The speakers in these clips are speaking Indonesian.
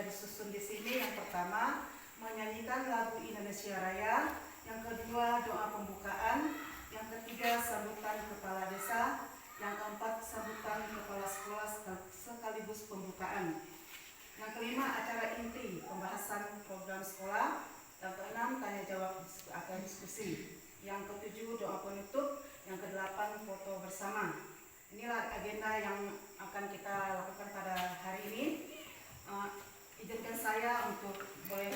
disusun di sini. Yang pertama, menyanyikan lagu Indonesia Raya. Yang kedua, doa pembukaan. Yang ketiga, sambutan kepala desa. Yang keempat, sambutan kepala sekolah sekaligus pembukaan. Yang kelima, acara inti, pembahasan program sekolah. Yang keenam, tanya jawab atau diskusi. Yang ketujuh, doa penutup. Yang kedelapan, foto bersama. Inilah agenda yang akan kita lakukan pada hari ini. Izinkan saya untuk boleh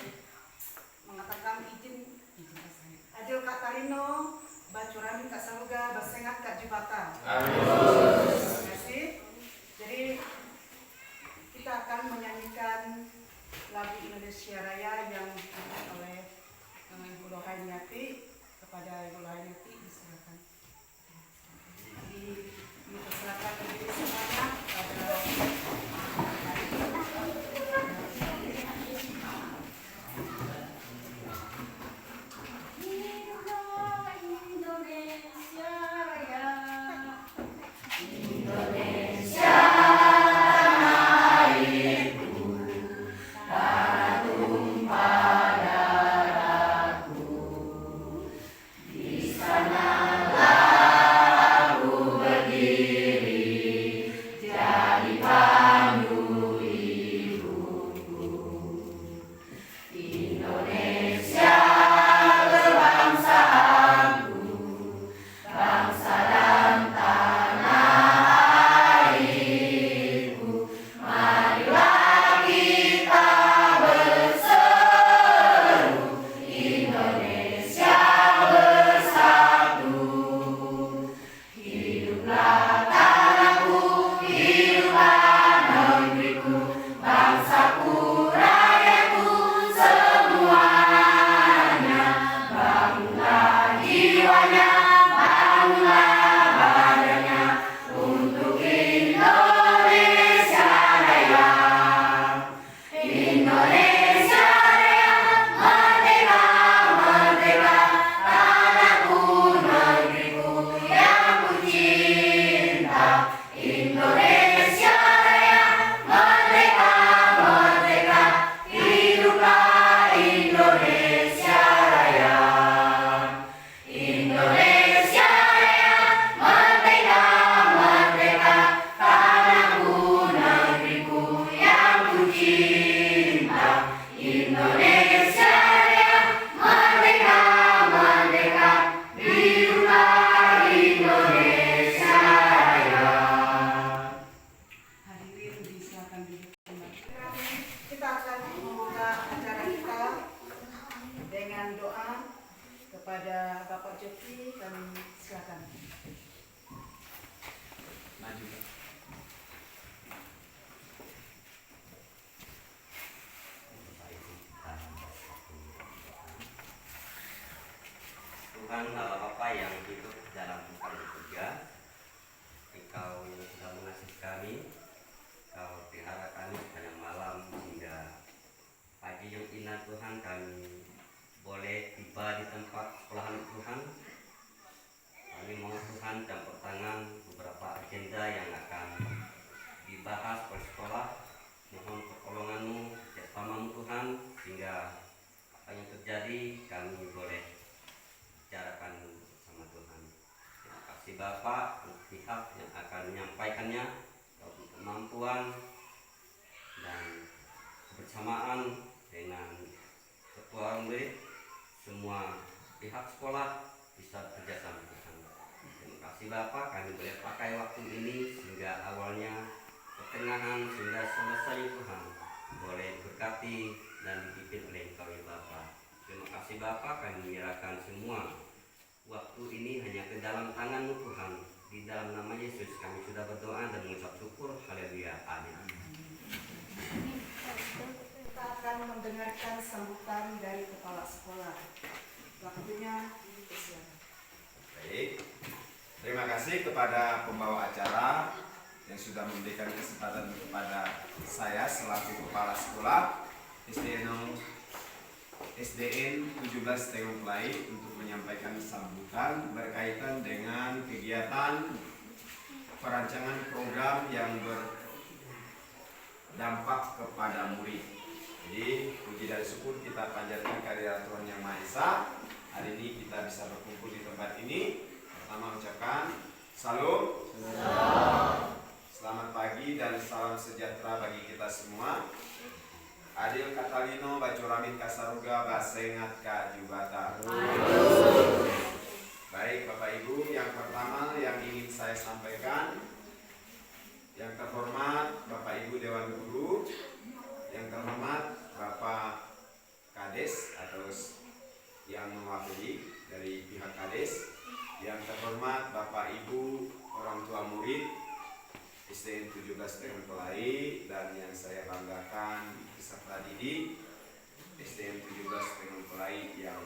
mengatakan izin Adil Kak Tarino, Bacurami Kak Saluga, Basengat Kak Jubata. Terima kasih. Jadi kita akan menyanyikan lagu Indonesia Raya yang dibawakan oleh Ibu Lohainiati. Kepada Ibu Lohainiati disilakan. Dipersilakan berdiri semuanya pada Tuhan Allah Bapa yang hidup dalam Tuhan surga, Engkau yang sudah mengasihi kami, Engkau pelihara kami pada malam hingga pagi yang indah Tuhan, kami boleh tiba di tempat sekolahan Tuhan. Kami mohon Tuhan campur tangan beberapa agenda yang akan dibahas oleh sekolah. Mohon pertolongan-Mu, kerjasama-Mu Tuhan, sehingga apa yang terjadi kami boleh bicarakan sama Tuhan. Terima kasih Bapak untuk pihak yang akan menyampaikannya, untuk kemampuan dan kebersamaan dengan ketua murid, semua pihak sekolah bisa bekerja sama Tuhan. Terima kasih Bapak, kami boleh pakai waktu ini sehingga awalnya, pertengahan, sehingga selesai Tuhan boleh diberkati dan dipimpin oleh Engkau ya Bapak. Terima kasih Bapak, kami menyerahkan semua waktu ini hanya ke dalam tangan-Mu Tuhan. Di dalam nama Yesus kami sudah berdoa dan mengucap syukur. Haleluya. Amin. Kita akan mendengarkan sambutan dari kepala sekolah. Waktunya disilakan. Baik. Terima kasih kepada pembawa acara yang sudah memberikan kesempatan kepada saya selaku kepala sekolah SDN 17 Teung Klai untuk menyampaikan sambutan berkaitan dengan kegiatan perancangan program yang berdampak kepada murid. Jadi puji dan syukur kita panjatkan kehadirat Tuhan Yang Maha Esa. Hari ini kita bisa berkumpul di tempat ini. Pertama ucapkan salam. Selamat pagi dan salam sejahtera bagi kita semua. Adil Katalino Bacuramit Kasaruga Basengat Kajubata. Baik Bapak Ibu, yang pertama yang ingin saya sampaikan, yang terhormat Bapak Ibu Dewan Guru, yang terhormat Bapak Kades atau yang mewakili dari pihak Kades, yang terhormat Bapak Ibu orang tua murid SDN 17 Pelai, dan yang saya banggakan peserta didik SDN 17 Pelai yang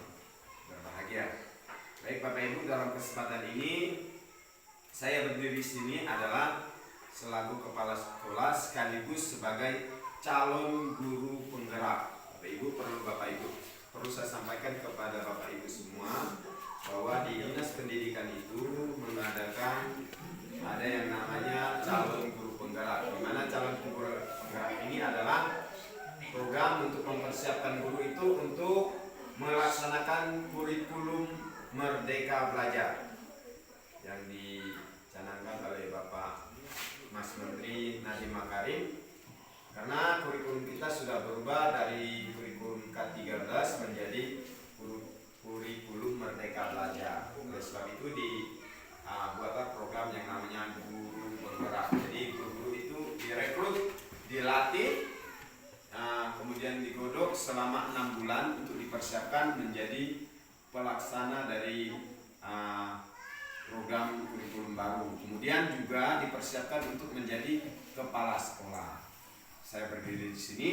berbahagia. Baik Bapak Ibu, dalam kesempatan ini saya berdiri di sini adalah selaku kepala sekolah sekaligus sebagai calon guru penggerak. Bapak Ibu perlu saya sampaikan kepada Bapak Ibu semua bahwa di Dinas Pendidikan itu mengadakan ada yang namanya calon guru penggerak. Di mana calon guru penggerak ini adalah program untuk mempersiapkan guru itu untuk melaksanakan kurikulum Merdeka Belajar yang dicanangkan oleh Bapak Mas Menteri Nadiem Makarim. Karena kurikulum kita sudah berubah dari kurikulum K13 menjadi kurikulum Merdeka Belajar. Oleh sebab itu dibuatlah program yang namanya guru penggerak. Jadi guru-guru itu direkrut, dilatih, kemudian digodok selama 6 bulan untuk dipersiapkan menjadi pelaksana dari program kurikulum baru. Kemudian juga dipersiapkan untuk menjadi kepala sekolah. Saya berdiri di sini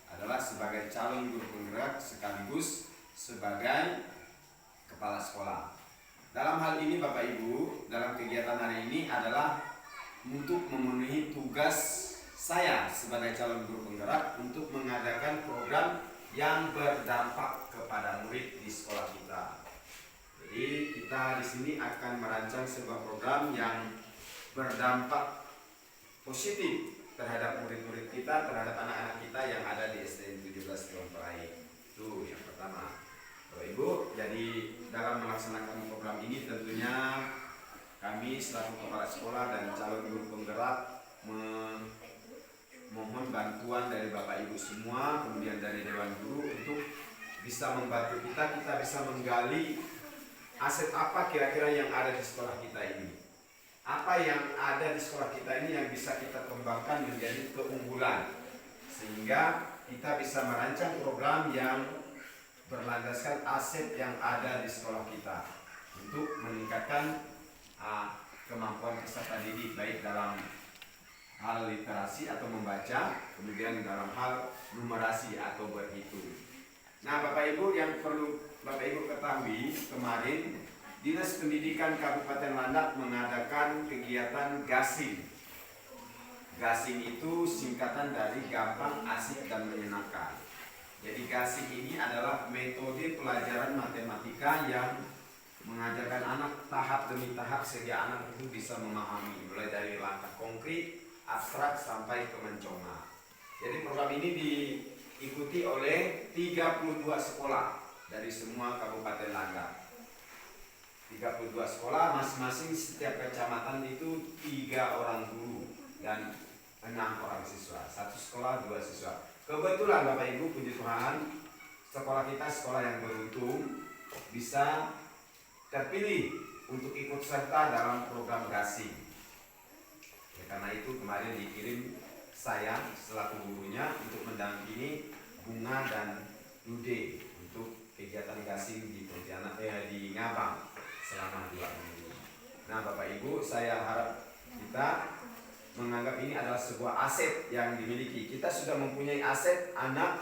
adalah sebagai calon guru penggerak sekaligus sebagai kepala sekolah. Dalam hal ini Bapak Ibu, dalam kegiatan hari ini adalah untuk memenuhi tugas saya sebagai calon guru penggerak untuk mengadakan program yang berdampak kepada murid di sekolah kita. Jadi kita di sini akan merancang sebuah program yang berdampak positif terhadap murid-murid kita, terhadap anak-anak kita yang ada di SDN 17 Pelai. Itu yang pertama. Bapak Ibu, jadi dalam melaksanakan program ini tentunya kami selaku kepala sekolah dan calon guru penggerak mohon bantuan dari Bapak Ibu semua, kemudian dari Dewan Guru untuk bisa membantu kita bisa menggali aset apa kira-kira yang ada di sekolah kita ini. Apa yang ada di sekolah kita ini yang bisa kita kembangkan menjadi keunggulan, sehingga kita bisa merancang program yang berlandaskan aset yang ada di sekolah kita untuk meningkatkan kemampuan peserta didik baik dalam hal literasi atau membaca, kemudian dalam hal numerasi atau berhitung. Nah Bapak Ibu, yang perlu Bapak Ibu ketahui, kemarin Dinas Pendidikan Kabupaten Landak mengadakan kegiatan gasing. Gasing itu singkatan dari gampang, asik, dan menyenangkan. Jadi gasing ini adalah metode pelajaran matematika yang mengajarkan anak tahap demi tahap sehingga anak itu bisa memahami mulai dari langkah konkret, abstrak sampai ke menconga. Jadi program ini diikuti oleh 32 sekolah dari semua Kabupaten Landak. 32 sekolah, masing-masing setiap kecamatan itu 3 orang guru dan 6 orang siswa. 1 sekolah 2 siswa. Kebetulan Bapak Ibu, puji Tuhan, sekolah kita sekolah yang beruntung bisa terpilih untuk ikut serta dalam program gasing. Karena itu kemarin dikirim saya selaku gurunya untuk mendampingi Bunga dan Dude untuk kegiatan gasing di Pontianak di Ngabang selama 2 minggu. Nah Bapak Ibu, saya harap kita menganggap ini adalah sebuah aset yang dimiliki. Kita sudah mempunyai aset anak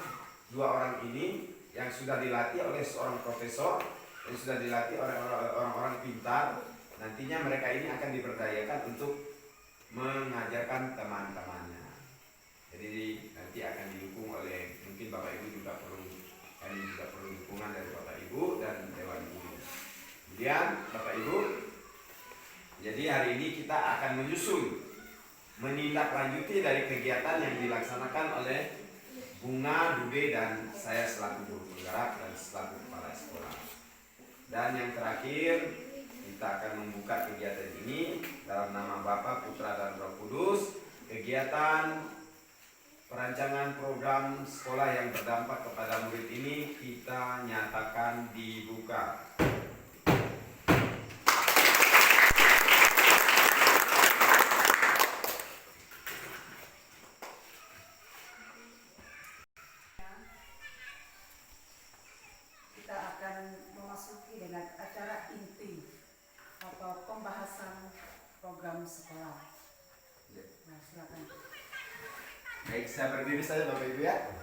2 orang ini yang sudah dilatih oleh seorang profesor, yang sudah dilatih oleh orang-orang pintar. Nantinya mereka ini akan diberdayakan untuk mengajarkan teman-temannya. Jadi nanti akan didukung oleh, mungkin Bapak Ibu juga perlu dukungan dari Bapak Ibu dan Dewan Guru. Kemudian Bapak Ibu, jadi hari ini kita akan menyusun, menindaklanjuti dari kegiatan yang dilaksanakan oleh Bunga, Dude, dan saya selaku guru penggerak dan selaku kepala sekolah. Dan yang terakhir, kita akan membuka kegiatan ini dalam nama Bapa, Putra, dan Roh Kudus. Kegiatan perancangan program sekolah yang berdampak kepada murid ini kita nyatakan dibuka. Kita akan memasuki dengan acara inti atau pembahasan program sekolah. Nah, silakan. Baik, saya berdiri saja Bapak Ibu ya.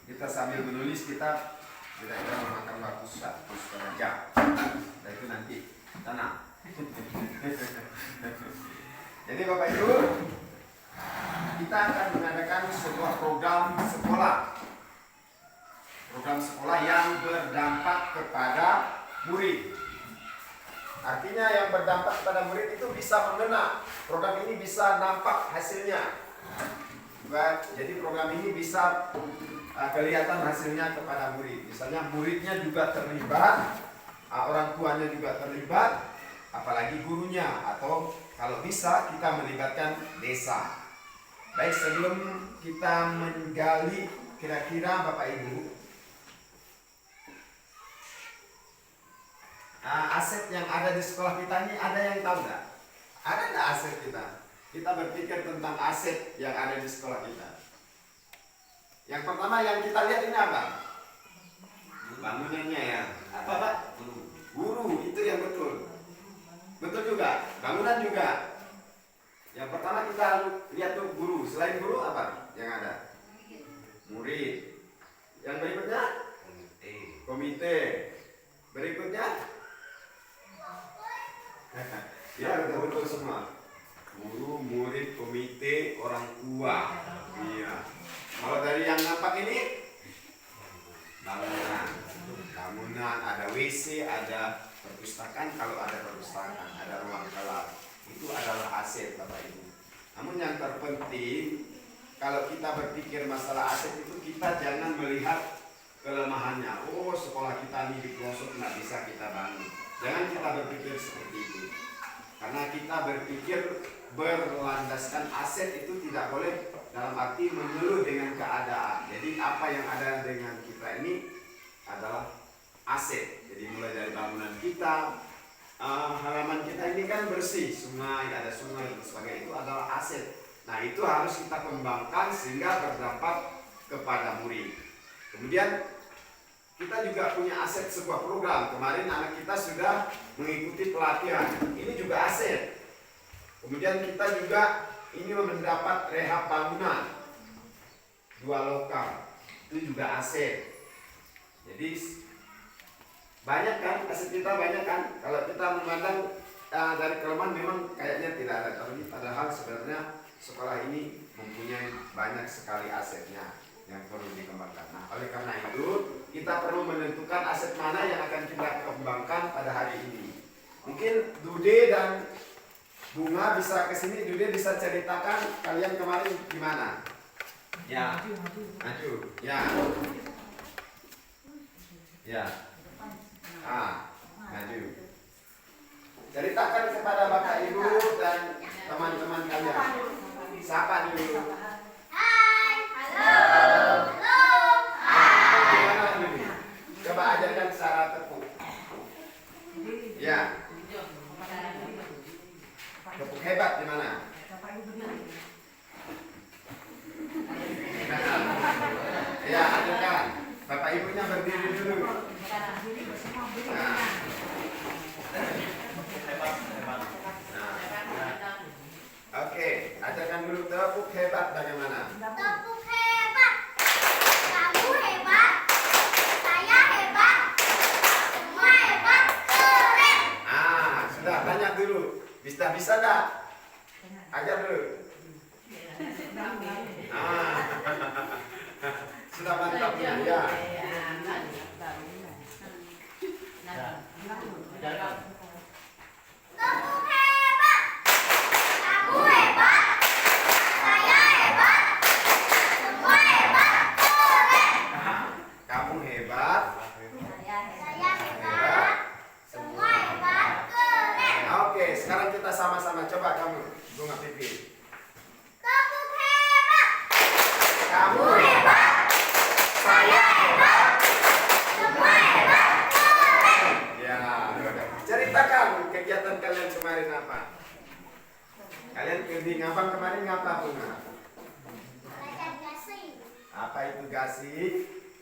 Kita sambil menulis, kita kira-kira memakan waktu 1,5 jam. Nah itu nanti tenang. Jadi Bapak Ibu, kita akan mengadakan sebuah program sekolah. Program sekolah yang berdampak kepada murid. Artinya yang berdampak kepada murid itu bisa mengena. Program ini bisa nampak hasilnya. Jadi program ini bisa kelihatan hasilnya kepada murid. Misalnya muridnya juga terlibat, orang tuanya juga terlibat, apalagi gurunya, atau kalau bisa kita melibatkan desa. Baik, sebelum kita menggali kira-kira Bapak Ibu, aset yang ada di sekolah kita ini ada yang tahu nggak? Ada nggak aset kita? Kita berpikir tentang aset yang ada di sekolah kita. Yang pertama yang kita lihat ini apa? Bangunannya ya. Apa Pak? Guru, itu yang betul. Betul juga. Bangunan juga. Yang pertama kita lihat tuh guru. Selain guru apa yang ada? Murid. Yang berikutnya? Komite. Berikutnya? Ya betul semua. Guru, murid, komite, orang tua. Iya. Kalau dari yang nampak ini bangunan, ada WC, ada perpustakaan. Kalau ada perpustakaan, ada ruang kelas. Itu adalah aset Bapak Ibu. Namun yang terpenting, kalau kita berpikir masalah aset itu, kita jangan melihat kelemahannya. Oh, sekolah kita ini di pelosok nggak bisa kita bangun. Jangan kita berpikir seperti itu. Karena kita berpikir berlandaskan aset itu tidak boleh dalam arti mengeluh dengan keadaan. Jadi apa yang ada dengan kita ini adalah aset. Jadi mulai dari bangunan kita, halaman kita ini kan bersih, ada sungai dan sebagainya, itu adalah aset. Nah itu harus kita kembangkan sehingga berdampak kepada murid. Kemudian kita juga punya aset sebuah program. Kemarin anak kita sudah mengikuti pelatihan. Ini juga aset. Kemudian kita juga ini mendapat rehab bangunan 2 lokal. Itu juga aset. Jadi banyak kan aset kita, banyak kan. Kalau kita memandang dari kelemahan memang kayaknya tidak ada. Tapi padahal sebenarnya sekolah ini mempunyai banyak sekali asetnya yang perlu dikembangkan. Nah, oleh karena itu kita perlu menentukan aset mana yang akan kita kembangkan pada hari ini. Mungkin Dude dan Bunga bisa kesini. Dude bisa ceritakan kalian kemarin gimana? Ya, maju. Ya, ya. Maju. Ceritakan kepada Bapak Ibu dan teman-teman kalian. Sapa dulu. Coba ajarkan secara tepuk. Ya. Tepuk hebat di mana? Ya, ajarkan. Bapak Ibunya berdiri dulu. Nah. Oke, ajarkan dulu tepuk hebat bagaimana? Tepuk hebat. Kamu hebat. Saya hebat. Semua hebat. Keren. Sudah banyak dulu. Bisa enggak? Ajar dulu. Sudah mantap dulu ya. Tepuk hebat. Kamu hebat. Saya hebat. Semua hebat. Keren. Kamu hebat. Saya hebat. Semua hebat. Keren. Ya, ceritakan kegiatan kalian kemarin apa? Kalian di Ngabang kemarin ngapa Bunga? Belajar gasing. Apa itu gasing?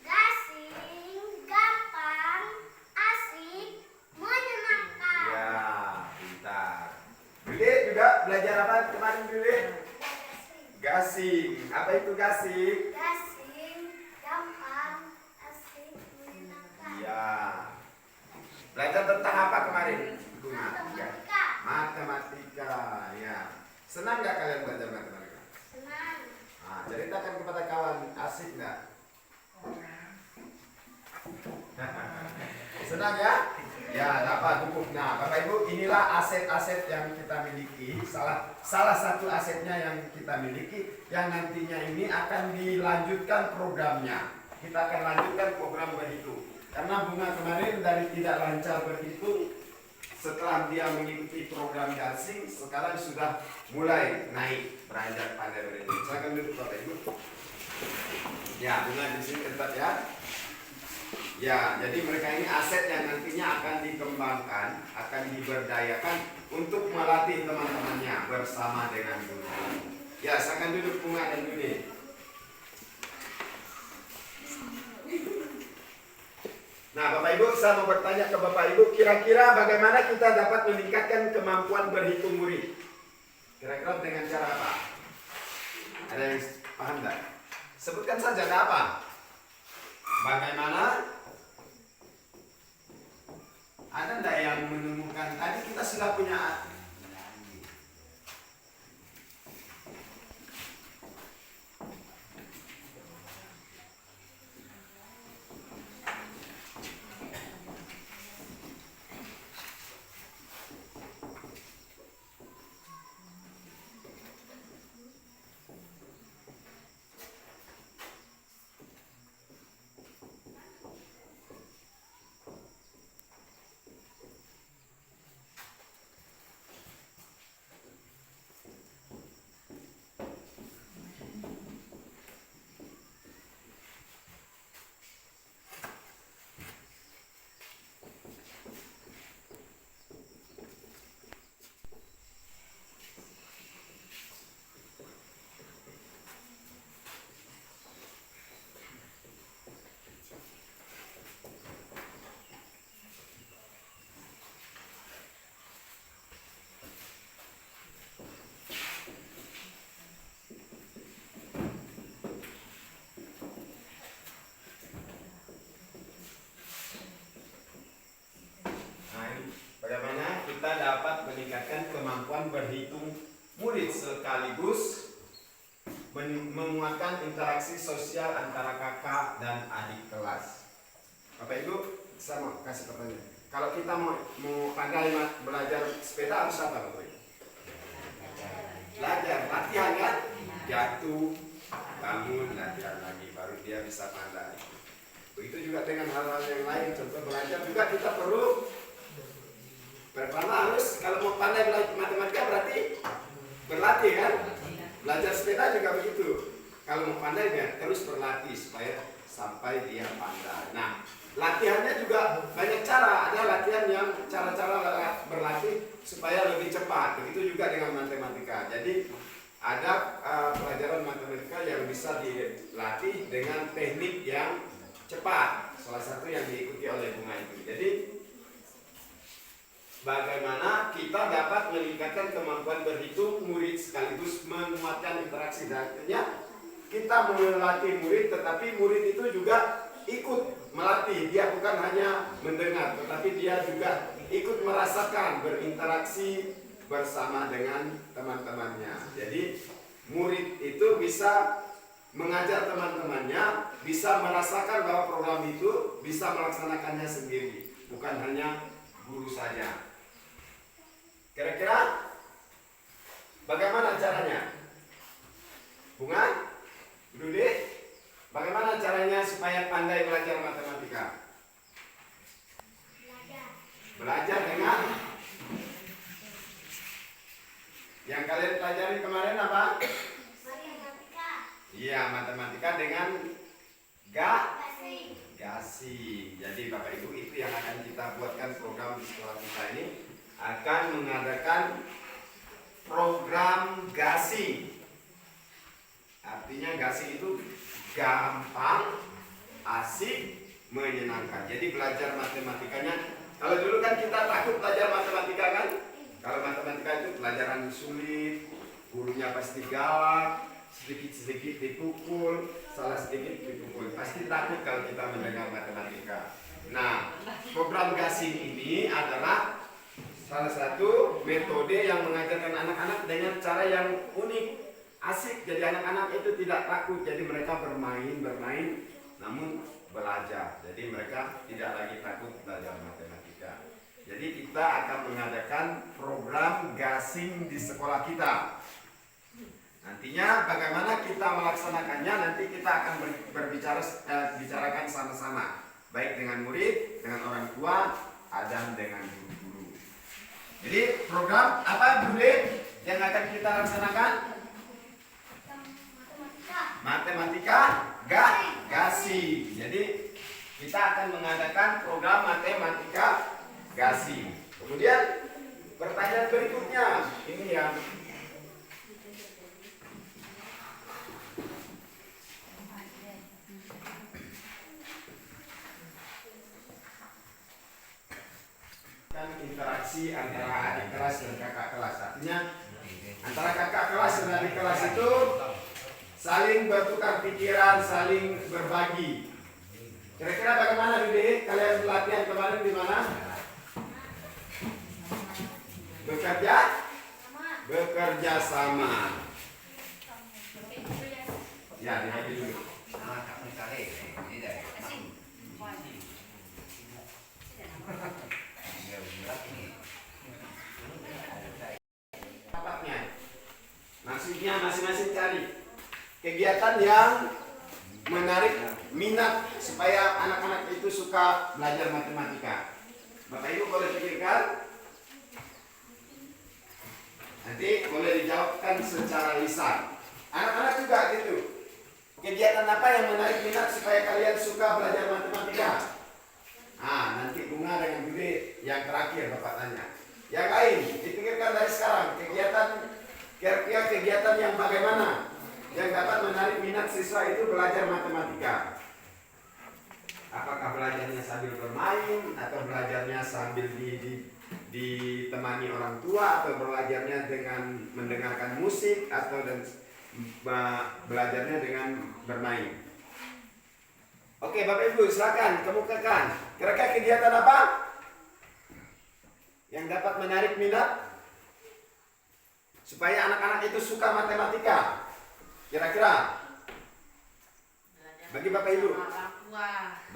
Gasing gampang, asik, menyenangkan. Ya, pintar. Dule juga belajar apa kemarin Dule? Gasing. Apa itu gasing? Gasing gampang, asik, menyenangkan. Ya. Belajar tentang apa kemarin? Bunga. Matematika. Matematika. Ya. Senang nggak kalian belajar matematika? Senang. Nah, ceritakan kepada kawan, asik nggak? Senang ya? Ya, dapat cukup. Nah, Bapak Ibu, inilah aset-aset yang kita miliki. Salah satu asetnya yang kita miliki, yang nantinya ini akan dilanjutkan programnya. Kita akan lanjutkan program berhitung. Karena Bunga kemarin dari tidak lancar berhitung, setelah dia mengikuti program gasing, sekarang sudah mulai naik beranjak pandai berhitung. Silakan duduk Bapak Ibu. Ya, Bunga di sini tetap ya. Ya, jadi mereka ini aset yang nantinya akan dikembangkan, akan diberdayakan untuk melatih teman-temannya bersama dengan guru. Ya, silakan duduk Bunga dan Dudi. Nah, Bapak Ibu, saya mau bertanya ke Bapak Ibu, kira-kira bagaimana kita dapat meningkatkan kemampuan berhitung murid? Kira-kira dengan cara apa? Ada yang paham tidak? Sebutkan saja, ada apa? Bagaimana? Ada enggak yang menemukan? Tadi kita sudah punya. Bagaimana kita dapat meningkatkan kemampuan berhitung murid sekaligus menguatkan interaksi sosial antara kakak dan adik kelas. Bapak Ibu, saya mau kasih pertanyaan. Kalau kita mau pandai belajar sepeda harus apa Bapak Ibu? Belajar, latihan kan? Jatuh, bangun, latihan lagi, baru dia bisa pandai. Begitu juga dengan hal-hal yang lain. Contoh belajar juga kita perlu. Pertama harus, kalau mau pandai belajar matematika berarti berlatih kan? Belajar sepeda juga begitu. Kalau mau pandai ya terus berlatih supaya sampai dia pandai. Nah, latihannya juga banyak cara. Ada latihan yang cara-cara berlatih supaya lebih cepat. Begitu juga dengan matematika. Jadi ada pelajaran matematika yang bisa dilatih dengan teknik yang cepat. Salah satu yang diikuti oleh Bunga itu. Jadi bagaimana kita dapat meningkatkan kemampuan berhitung murid sekaligus menguatkan interaksi. Artinya kita melatih murid, tetapi murid itu juga ikut melatih. Dia bukan hanya mendengar, tetapi dia juga ikut merasakan berinteraksi bersama dengan teman-temannya. Jadi murid itu bisa mengajar teman-temannya, bisa merasakan bahwa program itu bisa melaksanakannya sendiri, bukan hanya guru saja. Kira-kira bagaimana caranya? Bunga? Dudi? Bagaimana caranya supaya pandai belajar matematika? Belajar dengan yang kalian pelajari kemarin apa? Matematika. Iya, matematika dengan Gasing. gasing. Jadi Bapak Ibu, itu yang akan kita buatkan program di sekolah kita ini, akan mengadakan program gasing. Artinya gasing itu gampang, asik, menyenangkan. Jadi belajar matematikanya, kalau dulu kan kita takut belajar matematika kan? Kalau matematika itu pelajaran sulit, gurunya pasti galak, sedikit-sedikit dipukul, salah sedikit dipukul. Pasti takut kalau kita mendengar matematika. Nah, program gasing ini adalah salah satu metode yang mengajarkan anak-anak dengan cara yang unik, asik. Jadi anak-anak itu tidak takut, jadi mereka bermain, namun belajar. Jadi mereka tidak lagi takut belajar matematika. Jadi kita akan mengadakan program gasing di sekolah kita. Nantinya bagaimana kita melaksanakannya, nanti kita akan bicarakan sama-sama, baik dengan murid, dengan orang tua, dan dengan guru-guru. Jadi program apa Bude yang akan kita laksanakan? Matematika gasing. Jadi kita akan mengadakan program matematika gasing. Kemudian pertanyaan berikutnya, ini yang interaksi antara adik kelas dan kakak kelas. Artinya antara kakak kelas dan adik kelas itu saling bertukar pikiran, saling berbagi. Kira-kira bagaimana Dede? Kalian latihan kemarin di mana? Bekerja sama. Ya, dibagi dulu. Maksudnya masing-masing cari kegiatan yang menarik minat supaya anak-anak itu suka belajar matematika. Bapak Ibu boleh pikirkan, nanti boleh dijawabkan secara lisan. Anak-anak juga gitu. Kegiatan apa yang menarik minat supaya kalian suka belajar matematika? Nanti Bunga dengan Bude yang terakhir Bapak tanya. Yang lain dipikirkan dari sekarang, kira-kira kegiatan yang bagaimana yang dapat menarik minat siswa itu belajar matematika. Apakah belajarnya sambil bermain, atau belajarnya sambil ditemani orang tua, atau belajarnya dengan mendengarkan musik, atau belajarnya dengan bermain. Oke Bapak Ibu, silakan kemukakan. Kira-kira kegiatan apa yang dapat menarik minat supaya anak-anak itu suka matematika? Kira-kira bagi Bapak Ibu,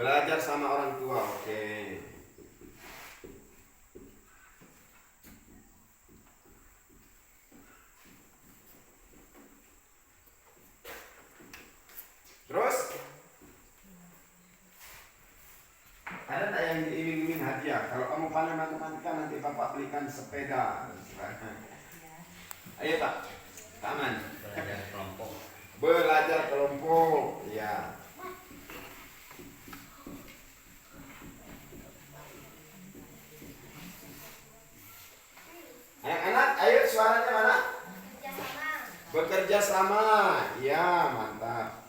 belajar sama orang tua. Oke. Terus ada tak yang diiming-iming hadiah? Kalau kamu pandai matematika, nanti Bapak belikan sepeda. Ayo Pak, taman. Belajar kelompok, ya. Anak-anak, ayo suaranya mana? Bekerja sama, ya mantap.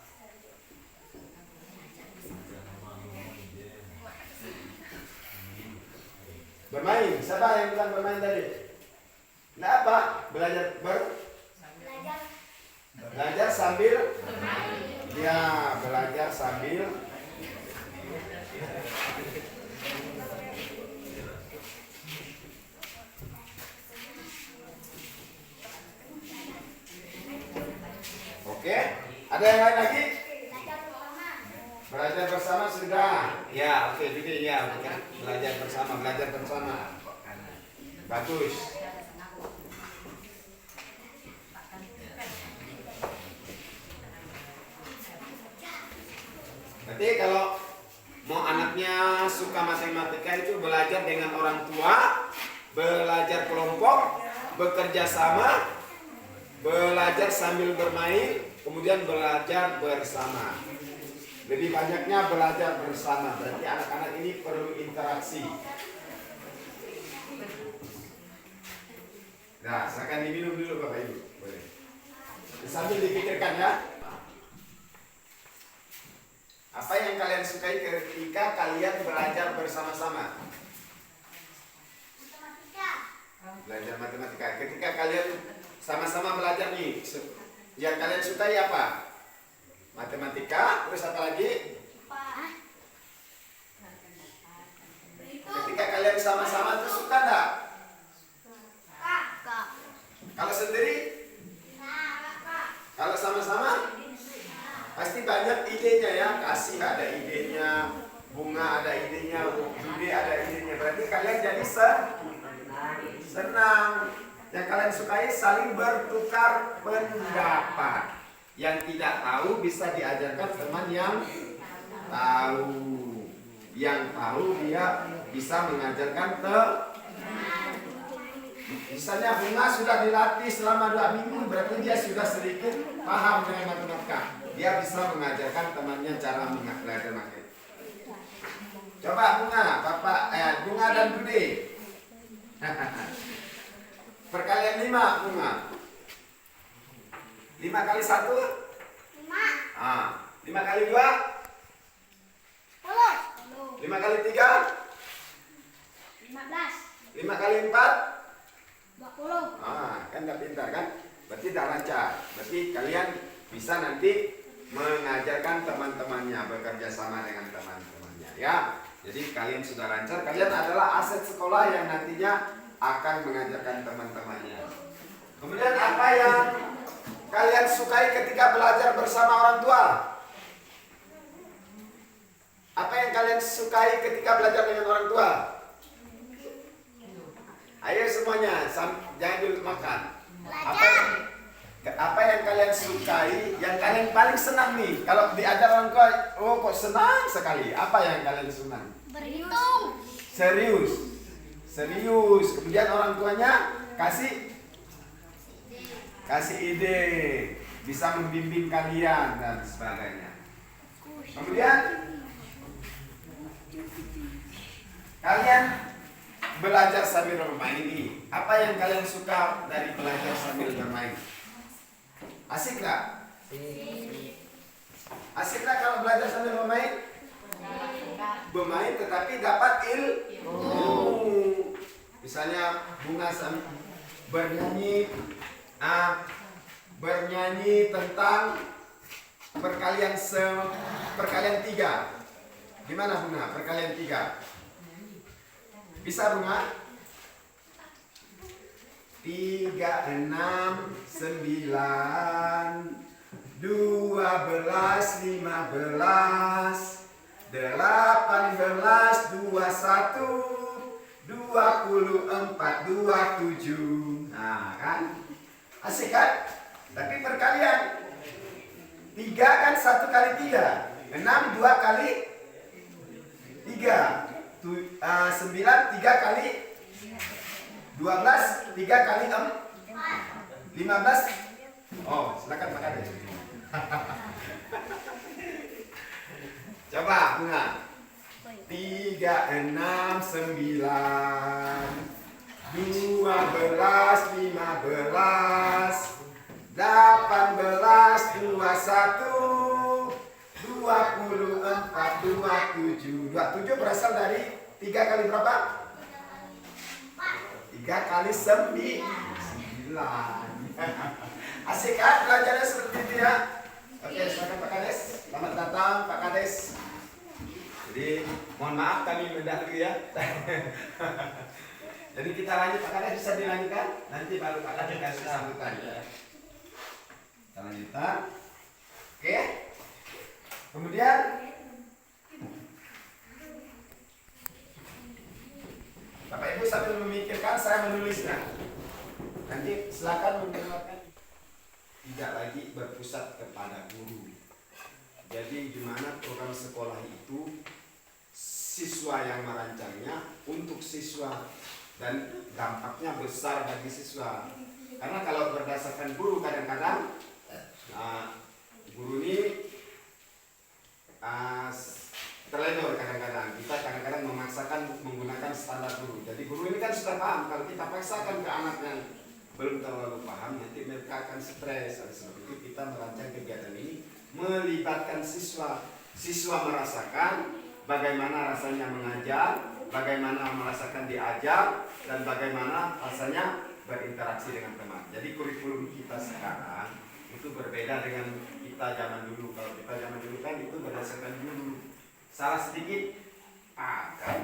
Bermain, siapa yang bilang bermain tadi? Nah apa? Belajar sambil bermain. Ya, belajar sambil Oke, ada yang lain lagi? Belajar bersama sudah. Ya, oke, jadi ya, belajar bersama. Bagus. Berarti kalau mau anaknya suka matematika itu belajar dengan orang tua, belajar kelompok, bekerja sama, belajar sambil bermain, kemudian belajar bersama. Lebih banyaknya belajar bersama, berarti anak-anak ini perlu interaksi. Nah, silakan diminum dulu Bapak Ibu. Boleh. Sambil dipikirkan ya. Apa yang kalian sukai ketika kalian belajar bersama-sama? Belajar matematika. Ketika kalian sama-sama belajar nih, yang kalian sukai apa? Matematika, terus apa lagi? Ketika kalian sama-sama tuh suka enggak? Kalau sendiri? Kalau sama-sama? Pasti banyak idenya ya. Kasih ada idenya, Bunga ada idenya, Bude ada idenya. Berarti kalian jadi senang. Yang kalian sukai saling bertukar pendapat. Yang tidak tahu bisa diajarkan teman yang tahu. Yang tahu dia bisa mengajarkan misalnya Bunga sudah dilatih selama 2 minggu, berarti dia sudah sedikit paham dengan matematika. Dia bisa mengajarkan temannya cara belajar matematika. Coba Bunga dan Bude. Perkalian 5 Bunga. 5 kali 1? 5 kali 2? 5 kali 3? 5 kali 4? 20. Kan udah pintar kan? Berarti udah lancar. Berarti kalian bisa nanti mengajarkan teman-temannya, bekerja sama dengan teman-temannya ya. Jadi kalian sudah lancar, kalian adalah aset sekolah yang nantinya akan mengajarkan teman-temannya. Kemudian apa yang kalian sukai ketika belajar bersama orang tua? Apa yang kalian sukai ketika belajar dengan orang tua? Ayo semuanya, jangan dulu makan. Apa yang kalian sukai, yang kalian paling senang nih? Kalau diajar orang tua, oh kok senang sekali. Apa yang kalian senang? Berhitung. Serius. Kemudian orang tuanya kasih ide, bisa membimbing kalian dan sebagainya. Kemudian kalian belajar sambil bermain ini. Apa yang kalian suka dari belajar sambil bermain? Asik nggak? Asik nggak kalau belajar sambil bermain? Bermain tetapi dapat ilmu. Misalnya Bunga bernyanyi tentang perkalian 3. Gimana Bunga? Perkalian 3. Bisa Bunga? 3, 6, 9, 12, 15, 18, 21, 24, 27. Nah kan? Asik kan? Tapi perkalian 3 kan 1 kali 3, 6 2 kali 3, 9 3 kali 12 3 kali 15. Oh, silakan makan deh. Coba Bunga. 3, 6, 9, 12, 15, 18, 21, 24, 27. 27 berasal dari 3 kali berapa? 3 kali 9. Asik kan belajarnya seperti itu ya? Oke, silakan Pak Kades. Selamat datang Pak Kades. Jadi mohon maaf kami mendahului ya. Jadi kita lanjut Pak Kades, bisa dilanjutkan? Nanti baru Pak Kades kasih sambutan. Kita lanjutkan. Oke. Kemudian Bapak Ibu sambil memikirkan, saya menulisnya. Nanti silakan mendengarkan. Tidak lagi berpusat kepada guru. Jadi gimana program sekolah itu siswa yang merancangnya untuk siswa dan dampaknya besar bagi siswa. Karena kalau berdasarkan guru kadang-kadang guru ini terledor kadang-kadang. Kita kadang-kadang memaksakan menggunakan standar guru. Jadi guru ini kan sudah paham. Kalau kita paksakan ke anak yang belum terlalu paham, nanti mereka akan stres. Oleh sebab itu kita merancang kegiatan ini melibatkan siswa. Siswa merasakan bagaimana rasanya mengajar, bagaimana merasakan diajar, dan bagaimana rasanya berinteraksi dengan teman. Jadi kurikulum kita sekarang itu berbeda dengan kita zaman dulu. Kalau kita zaman dulu kan itu berdasarkan guru. Salah sedikit, kan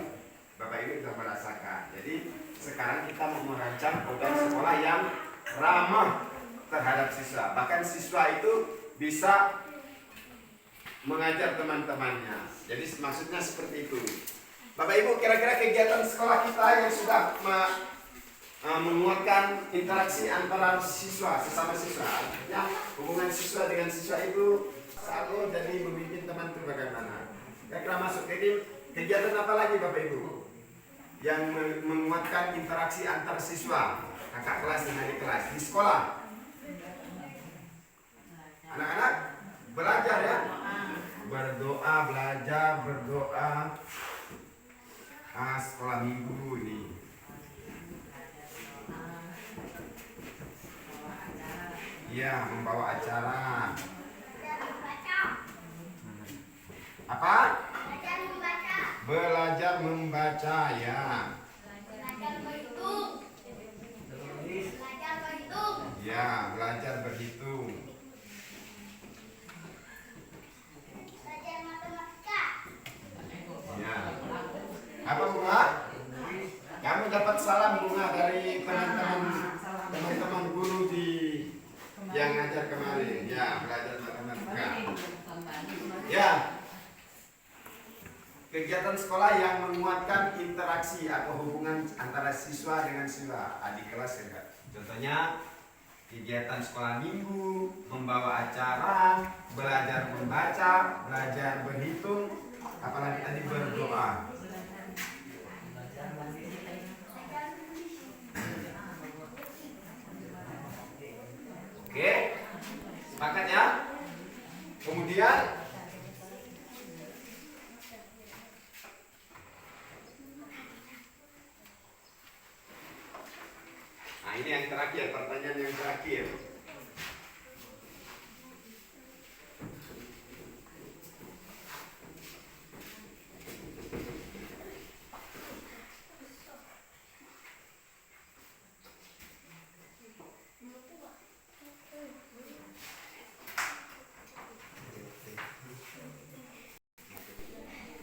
Bapak Ibu sudah merasakan. Jadi sekarang kita mau merancang program sekolah yang ramah terhadap siswa. Bahkan siswa itu bisa mengajar teman-temannya. Jadi maksudnya seperti itu. Bapak Ibu, kira-kira kegiatan sekolah kita yang sudah menguatkan interaksi antara siswa, sesama siswa, artinya hubungan siswa dengan siswa itu satu, jadi memimpin teman itu bagaimana. Kira-kira masuk kegiatan apa lagi Bapak Ibu yang menguatkan interaksi antar siswa, kakak kelas dengan adik kelas di sekolah? Anak-anak belajar ya, berdoa, belajar, berdoa. Sekolah minggu ini. Ya, membawa acara. Apa? Belajar membaca ya. Ya, belajar berhitung. Ya. Apa Bunga? Kamu dapat salam Bunga dari teman-teman guru yang ngajar kemarin. Ya, belajar matematika. Ya. Kegiatan sekolah yang menguatkan interaksi atau hubungan antara siswa dengan siswa, adik kelas ya. Contohnya kegiatan sekolah minggu, membawa acara, belajar membaca, belajar berhitung, apalagi tadi berdoa. Oke, sepakat ya? Kemudian ini yang terakhir, pertanyaan yang terakhir.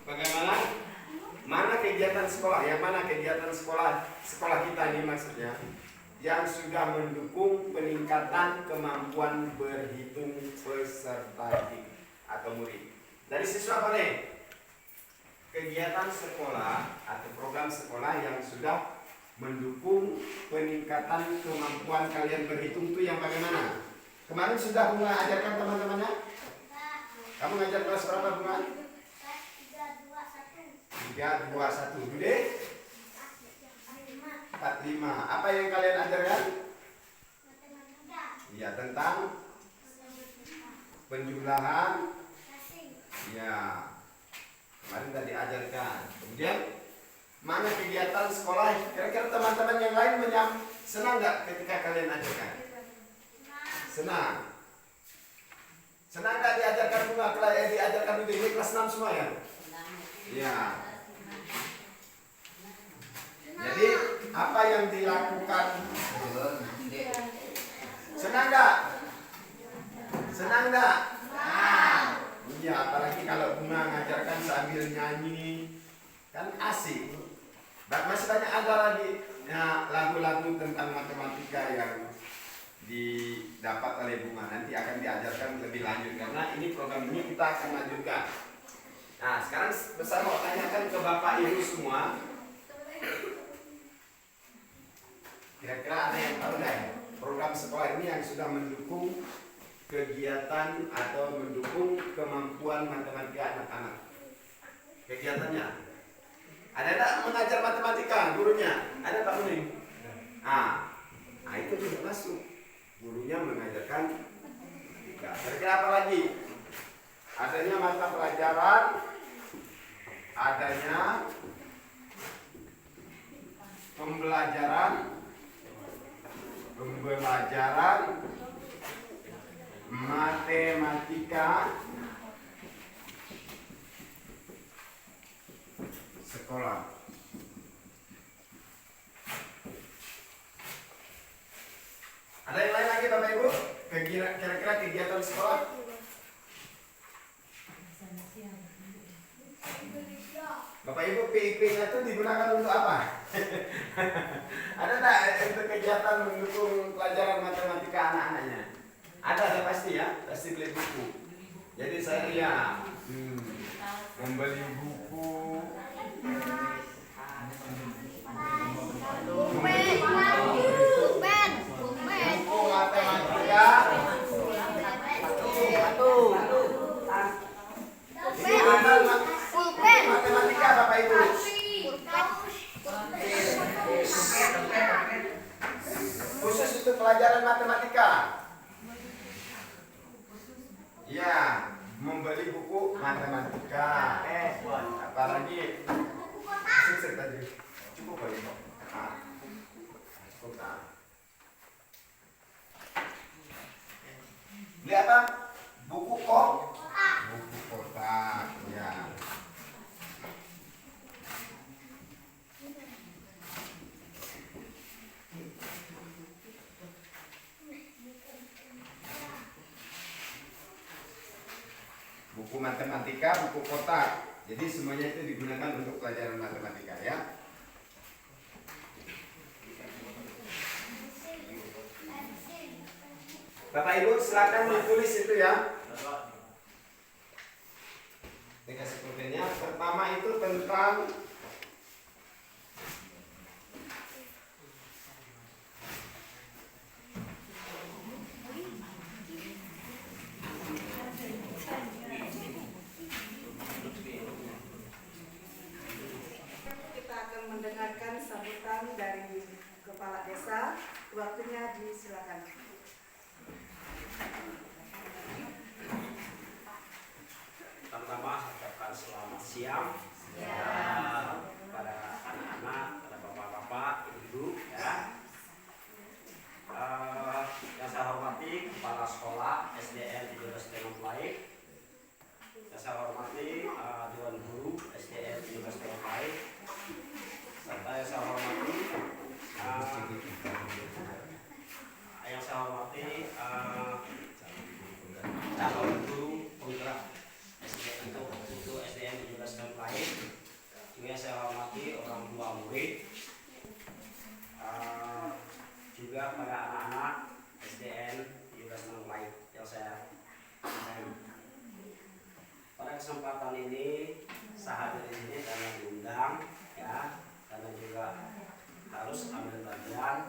Bagaimana? Mana kegiatan sekolah? Yang mana kegiatan sekolah kita ini maksudnya? Yang sudah mendukung peningkatan kemampuan berhitung peserta didik atau murid. Dari siswa boleh. Kegiatan sekolah atau program sekolah yang sudah mendukung peningkatan kemampuan kalian berhitung itu yang bagaimana? Kemarin sudah Bunga ajarkan teman-temannya? Kamu ngajar kelas berapa Bunga? 3, 2, 1. Bude? 4, 5. Apa yang kalian ajarkan? Iya, tentang penjumlahan. Ya, kemarin tadi ajarkan. Kemudian mana kegiatan sekolah? Kira-kira teman-teman yang lain senang nggak ketika kalian ajarkan? Senang. Senang nggak diajarkan Bunga? Diajarkan ini kelas 6 semua ya? Iya. Jadi apa yang dilakukan? Senang nggak? Senang nggak? Iya, apalagi kalau Bunga ngajarkan sambil nyanyi, kan asik. Masih banyak ada lagi lagu-lagu tentang matematika yang didapat oleh Bunga. Nanti akan diajarkan lebih lanjut karena ini program ini kita akan lanjutkan. Nah, sekarang saya mau tanyakan ke Bapak Ibu semua. Kira-kira ada yang tahu nggak ya? Program sekolah ini yang sudah mendukung kegiatan atau mendukung kemampuan matematika anak-anak. Kegiatannya ada tak mengajar matematika gurunya? Ada Pak Muning? Nah itu juga masuk. Gurunya mengajarkan matematika. Kira-kira apa lagi? Adanya mata pelajaran, adanya pembelajaran matematika sekolah. Ada yang lain lagi Bapak Ibu? Kira-kira kegiatan sekolah? Bapak Ibu, PIP-nya itu digunakan untuk apa? Ada tak untuk kegiatan mendukung pelajaran matematika anak-anaknya? Ada pasti ya, pasti beli buku. Jadi saya lihat membeli buku, buku matematika. Matematika Bapak Ibu. Khusus untuk pelajaran matematika. Ya, membeli buku matematika. Apalagi sukses tadi. Cukup kali. Cukup. Beli apa? Buku kotak. Ya. Buku matematika, buku kotak. Jadi semuanya itu digunakan untuk pelajaran matematika ya. Bapak Ibu silakan ditulis itu ya. Dikasih pulpennya. Pertama itu tentang mendengarkan sambutan dari Kepala Desa. Waktunya disilakan. Pertama, ucapkan selamat siang kepada anak-anak, kepada bapak-bapak, ibu, ya. Yang saya hormati Kepala Sekolah SDN 17 Tenung Laik. Yang saya hormati Dewan Guru SDN 17 Tenung Laik. Serta yang saya hormati calon guru penggerak SDN untuk SDN 17 Tenung Laik. Juga yang saya hormati orang tua murid, juga pada anak-anak SDN 17 Tenung Laik yang saya sayangi. Pada kesempatan ini saya hadir di sini karena diundang, ya, karena juga harus ambil bagian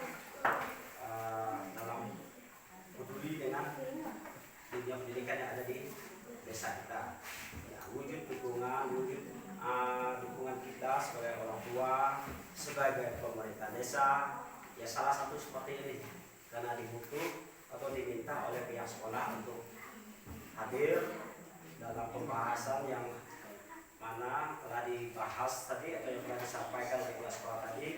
dalam peduli dengan dunia pendidikan yang ada di desa kita. Ya, wujud dukungan kita sebagai orang tua, sebagai pemerintah desa, ya salah satu seperti ini, karena dibutuh atau diminta oleh pihak sekolah untuk hadir dalam pembahasan yang mana telah dibahas tadi atau yang telah disampaikan oleh pihak sekolah tadi.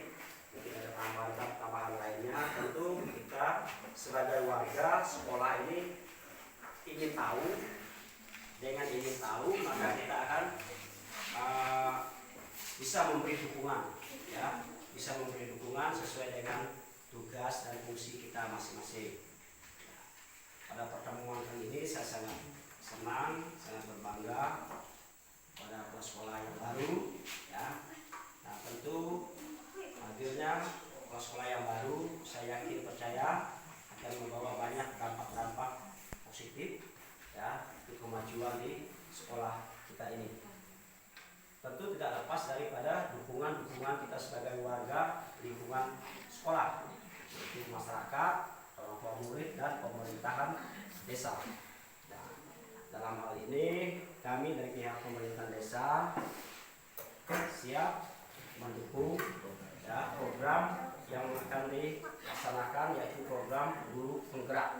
Mungkin ada tambahan lainnya. Tentu kita sebagai warga sekolah ini ingin tahu. Dengan ingin tahu, maka kita akan bisa memberi dukungan, ya, bisa memberi dukungan sesuai dengan tugas dan fungsi kita masing-masing. Pada pertemuan kali ini saya sangat senang, sangat berbangga pada kepala sekolah yang baru, ya. Nah, tentu hadirnya kepala sekolah yang baru, saya yakin percaya akan membawa banyak dampak-dampak positif, ya, untuk kemajuan di sekolah kita ini. Tentu tidak lepas daripada dukungan kita sebagai warga lingkungan sekolah, yaitu masyarakat, orang tua murid, dan pemerintahan desa. Nah, dalam hal ini kami dari pihak pemerintahan desa siap mendukung, ya, program yang akan dilaksanakan, yaitu program guru penggerak.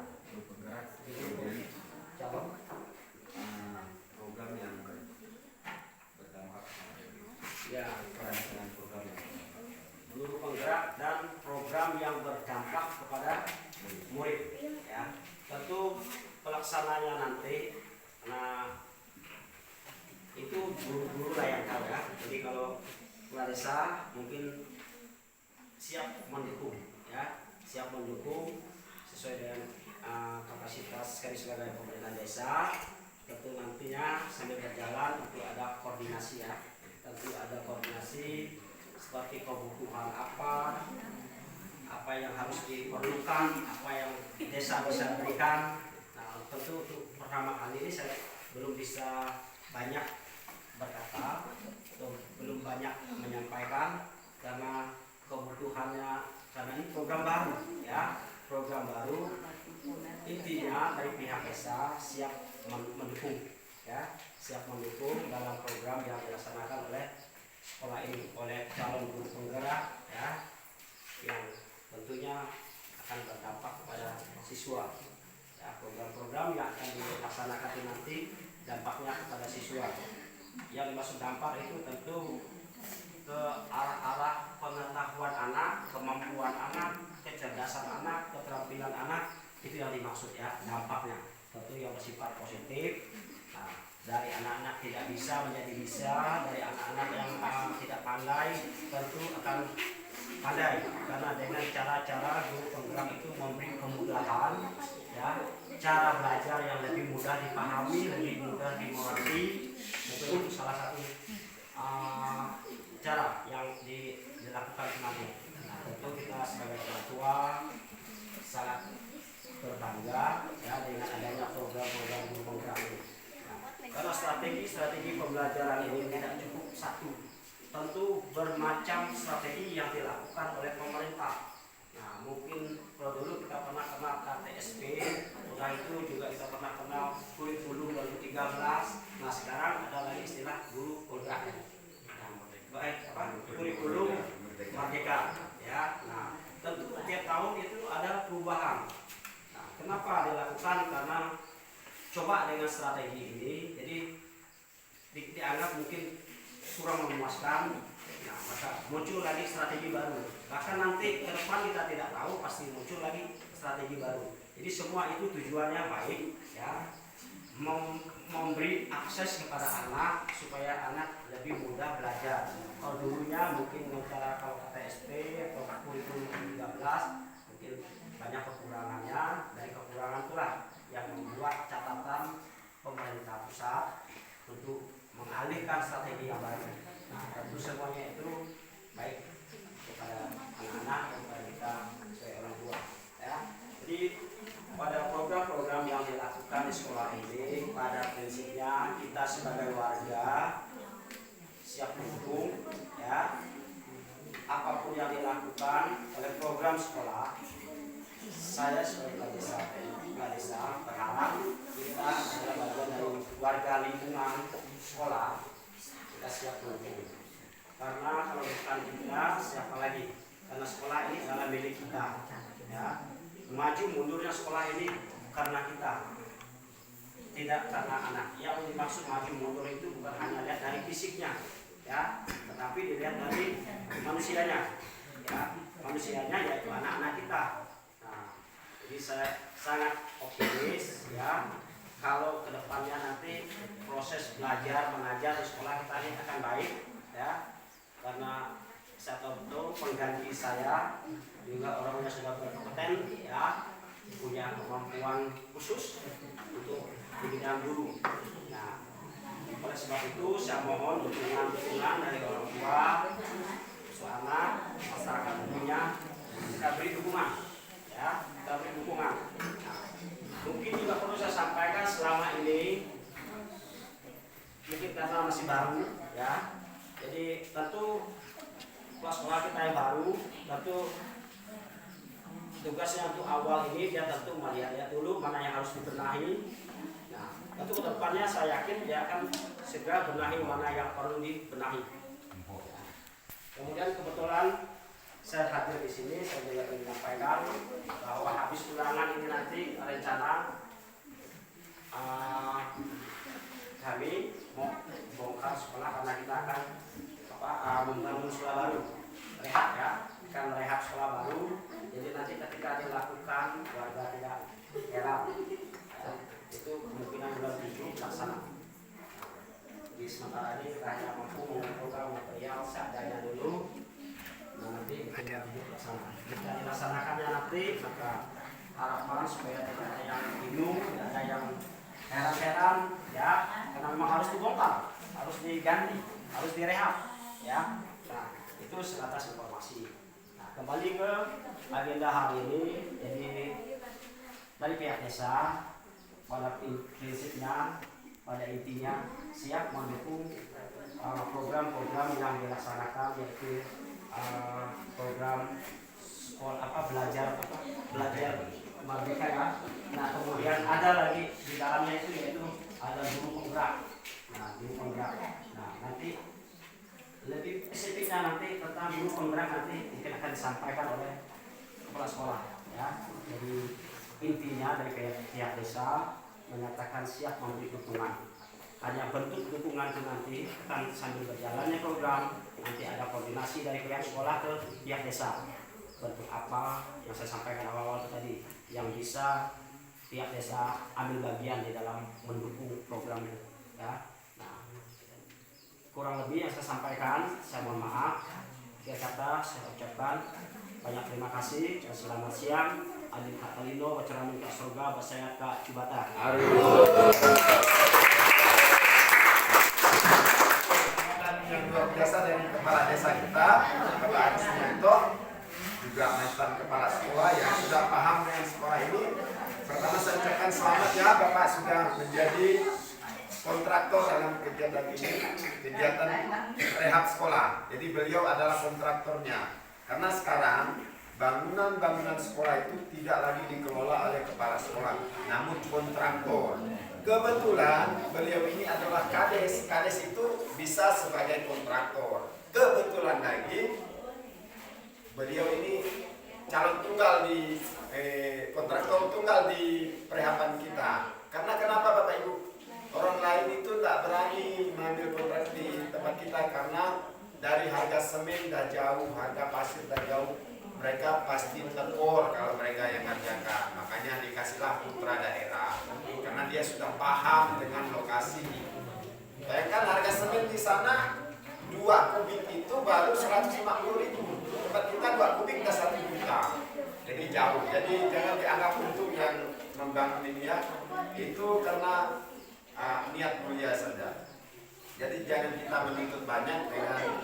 calon program yang berdampak ya terkait dengan program yang guru penggerak dan program yang berdampak kepada murid ya. Tentu pelaksananya nanti nah itu guru-guru lah yang tahu ya. Jadi kalau kepala desa mungkin siap mendukung ya, siap mendukung sesuai dengan kapasitas kami sebagai pemerintah desa. Tentu nantinya sambil berjalan tentu ada koordinasi ya, tentu ada koordinasi seperti kebutuhan apa yang harus diperlukan, apa yang desa bisa berikan. Nah tentu untuk pertama kali ini saya belum bisa banyak berkata, belum banyak menyampaikan karena kebutuhannya, karena ini program baru ya, program baru. Intinya dari pihak desa siap mendukung ya, siap mendukung dalam program yang dilaksanakan oleh sekolah ini, oleh calon guru penggerak ya, yang tentunya akan berdampak kepada siswa ya. Program-program yang akan dilaksanakan nanti dampaknya kepada siswa. Yang dimaksud dampak itu tentu ke arah-arah pengetahuan anak, kemampuan anak, kecerdasan anak, keterampilan anak, itu yang dimaksud ya dampaknya. Tentu yang bersifat positif. Nah, dari anak-anak tidak bisa menjadi bisa, dari anak-anak yang tidak pandai tentu akan pandai, karena dengan cara-cara guru penggerak itu memberi kemudahan ya, cara belajar yang lebih mudah dipahami, lebih mudah dimengerti. Mungkin itu salah satu cara yang dilakukan nanti. Nah, tentu kita sebagai orang tua sangat berbangga ya dengan adanya program-program guru penggerak ini. Nah, karena strategi pembelajaran ini tidak cukup satu, tentu bermacam strategi yang dilakukan oleh pemerintah. Nah, mungkin kalau dulu kita pernah kenal KTSP, udah itu juga kita pernah kenal kurikulum 2013. Nah, sekarang ada lagi istilah guru penggerak. Baik, kurikulum merdeka ya. Nah, tentu tiap tahun itu ada perubahan. Nah, kenapa dilakukan? Karena coba dengan strategi ini, jadi dianggap mungkin kurang memuaskan. Nah, maka muncul lagi strategi baru. Bahkan nanti ke depan kita tidak tahu, pasti muncul lagi strategi baru. Jadi semua itu tujuannya baik ya, memberi akses kepada anak supaya anak lebih mudah belajar. Kalau dulunya mungkin dengan cara kalau KTSP atau kurikulum 13 mungkin banyak kekurangannya. Dari kekurangan itulah yang membuat catatan pemerintah pusat untuk mengalihkan strategi yang baru. Nah, tentu semuanya itu baik kepada anak-anak dan kepada kita sebagai orang tua ya. Jadi pada program-program yang dilakukan di sekolah ini, pada prinsipnya kita sebagai warga siap mendukung ya, apapun yang dilakukan oleh program sekolah. Saya sebagai kepala desa berharap kita adalah bagian dari warga lingkungan sekolah, kita siap mendukung. Karena kalau bukan kita, siapa lagi? Karena sekolah ini adalah milik kita ya. Maju mundurnya sekolah ini karena kita, tidak karena anak. Yang dimaksud maju mundur itu bukan hanya lihat dari fisiknya ya, tetapi dilihat dari manusianya ya. Manusianya yaitu anak-anak kita. Nah, jadi saya sangat optimis ya, kalau kedepannya nanti proses belajar mengajar di sekolah kita ini akan baik ya, karena saya tahu betul pengganti saya juga orangnya sudah berkompeten ya, punya kemampuan khusus untuk di bidang guru. Nah, oleh sebab itu saya mohon dukungan dari orang tua, anak, masyarakat umumnya, kita beri dukungan ya, kita beri dukungan. Nah, mungkin juga perlu saya sampaikan selama ini mungkin karena masih baru ya, jadi tentu kelas sekolah kita yang baru, tentu tugasnya untuk awal ini dia tentu melihat dulu mana yang harus dibenahi. Nah, tentu kedepannya saya yakin dia akan segera benahi mana yang perlu dibenahi. Kemudian kebetulan saya hadir di sini, saya juga ingin menyampaikan bahwa habis ulangan ini nanti rencana kami mau bongkar sekolah karena kita akan membangun sekolah baru, rehab ya, akan rehab sekolah baru. Jadi nanti ketika dilakukan warga tidak heran, ya, itu kemungkinan bulan 7 laksana. Di sementara ini kita hanya mampu mengumpulkan material seadanya dulu. Nah, nanti bulan 7 laksana. Jika dilaksanakannya nanti, maka harapan supaya tidak ada yang bingung, tidak ada yang heran-heran, ya, karena memang harus dibongkar, harus diganti, harus direhab, ya. Nah, itu sebatas informasi. Nah, kembali ke agenda hari ini, jadi dari pihak desa pada prinsipnya, pada intinya siap mendukung program-program yang dilaksanakan, yaitu program sekolah belajar merdeka ya. Nah, kemudian ada lagi di dalamnya itu yaitu ada guru penggerak. Nah, guru penggerak. Nah, nanti lebih spesifiknya nanti tentang guru penggerak nanti mungkin akan disampaikan oleh kepala sekolah ya. Jadi intinya dari pihak desa menyatakan siap memberi dukungan. Hanya bentuk dukungan itu nanti akan sambil berjalannya program, nanti ada koordinasi dari pihak sekolah ke pihak desa. Bentuk apa yang saya sampaikan awal-awal tadi yang bisa pihak desa ambil bagian di dalam mendukung program itu ya. Nah, kurang lebih yang saya sampaikan, saya mohon maaf. Akhir kata saya ucapkan banyak terima kasih dan selamat siang. Adin Katalino, Wacaramin Kak Surga, Basayat Kak Cibata. Yang luar biasa dari kepala desa kita, Bapak Agus Sumanto, juga mantan kepala sekolah yang sudah paham dengan sekolah ini. Pertama saya ucapkan selamat ya, Bapak sudah menjadi kontraktor dalam kegiatan ini, kegiatan rehab sekolah. Jadi beliau adalah kontraktornya. Karena sekarang bangunan-bangunan sekolah itu tidak lagi dikelola oleh kepala sekolah, namun kontraktor. Kebetulan beliau ini adalah kades. Kades itu bisa sebagai kontraktor. Kebetulan lagi beliau ini calon tunggal di kontraktor tunggal di perehaban kita. Karena kenapa Bapak Ibu? Orang lain itu tidak berani mengambil kontrak di tempat kita karena dari harga semen dah jauh, harga pasir dah jauh. Mereka pasti tekor kalau mereka yang ngerjakan. Makanya dikasihlah putra daerah karena dia sudah paham dengan lokasi. Bayangkan harga semen di sana 2 kubik itu baru 150.000. Tempat kita 2 kubik dah 1 juta. Jadi jauh. Jadi jangan dianggap untung yang membangun ini ya. Itu karena niat mulia saja. Jadi jangan kita menuntut banyak dengan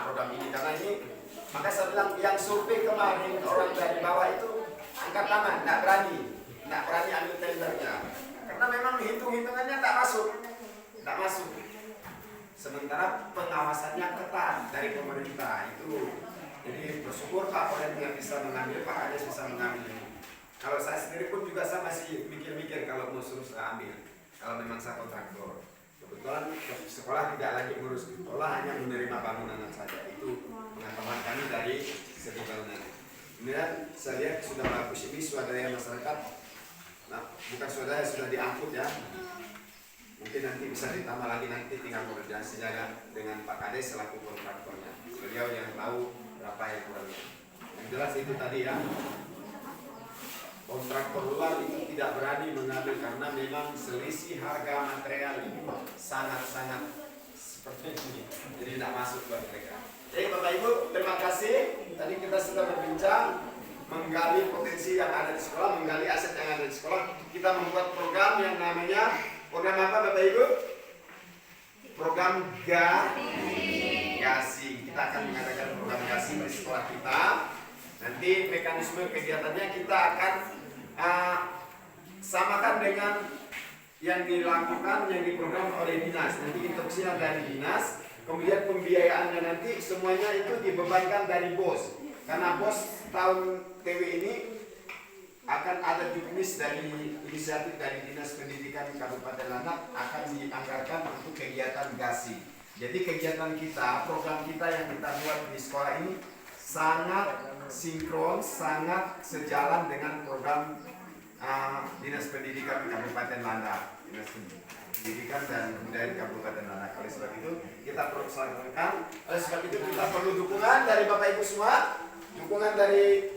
program ini karena ini. Maka saya bilang yang survei kemarin orang dari bawah itu angkat tangan, tidak berani ambil tendernya, karena memang hitung-hitungannya tidak masuk. Sementara pengawasannya ketat dari pemerintah itu. Jadi bersyukur Pak Koren yang bisa mengambil, Pak Ades bisa mengambil. Kalau saya sendiri pun juga saya masih mikir-mikir kalau mau suruh saya ambil. Kalau memang saya kontraktor. Kebetulan sekolah tidak lagi ngurus sekolah, hanya menerima bangunan saja. Itu pengetahuan kami dari segi bangunan. Kemudian saya lihat sudah bagus ini swadaya masyarakat. Nah, bukan swadaya sudah diangkut ya. Mungkin nanti bisa ditambah lagi, nanti tinggal koordinasi jaga dengan Pak Kades selaku kontraktornya. Beliau yang tahu berapa yang kurangnya. Yang jelas itu tadi ya. Kontraktor luar itu tidak berani mengambil karena memang selisih harga material itu sangat-sangat seperti ini. Jadi tidak masuk buat mereka. Jadi Bapak Ibu, terima kasih. Tadi kita sudah berbincang menggali potensi yang ada di sekolah, menggali aset yang ada di sekolah. Kita membuat program yang namanya program apa Bapak Ibu? Program gasing. Kita akan mengadakan program gasing di sekolah kita. Nanti mekanisme kegiatannya kita akan samakan dengan yang dilakukan, yang diprogram oleh dinas. Nanti instruksinya dari dinas, kemudian pembiayaannya nanti semuanya itu dibebankan dari BOS. Karena BOS tahun TW ini akan ada juknis dari inisiatif dari Dinas Pendidikan Kabupaten Landak akan dianggarkan untuk kegiatan gasing. Jadi kegiatan kita, program kita yang kita buat di sekolah ini sangat sinkron, sangat sejalan dengan program Dinas Pendidikan Kabupaten Landak. Dinas Pendidikan dan Kebudayaan Kabupaten Landak. Oleh sebab itu kita persilakan. Oleh sebab itu kita perlu dukungan dari Bapak Ibu semua, dukungan dari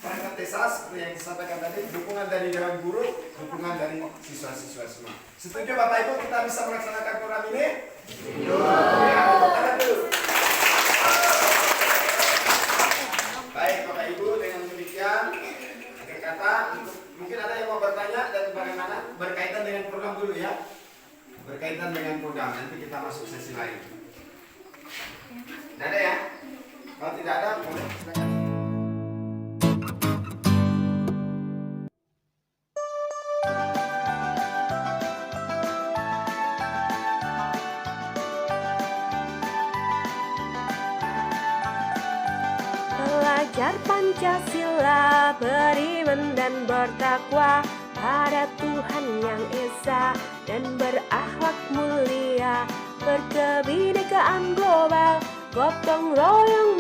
perangkat desa seperti yang disampaikan tadi, dukungan dari Dewan Guru, dukungan dari siswa-siswa semua. Setuju Bapak Ibu kita bisa melaksanakan program ini? Setuju. Ya, tepuk tangan dulu. Baik Bapak Ibu, dengan demikian akhir kata mungkin ada yang mau bertanya dan bagaimana berkaitan dengan program dulu ya. Berkaitan dengan program, nanti kita masuk sesi lain. Tidak ada ya? Kalau tidak ada, boleh silakan. Belajar Pancasila, beriman dan bertakwa pada Tuhan yang Esa dan berakhlak mulia, berkebinekaan global, gotong royong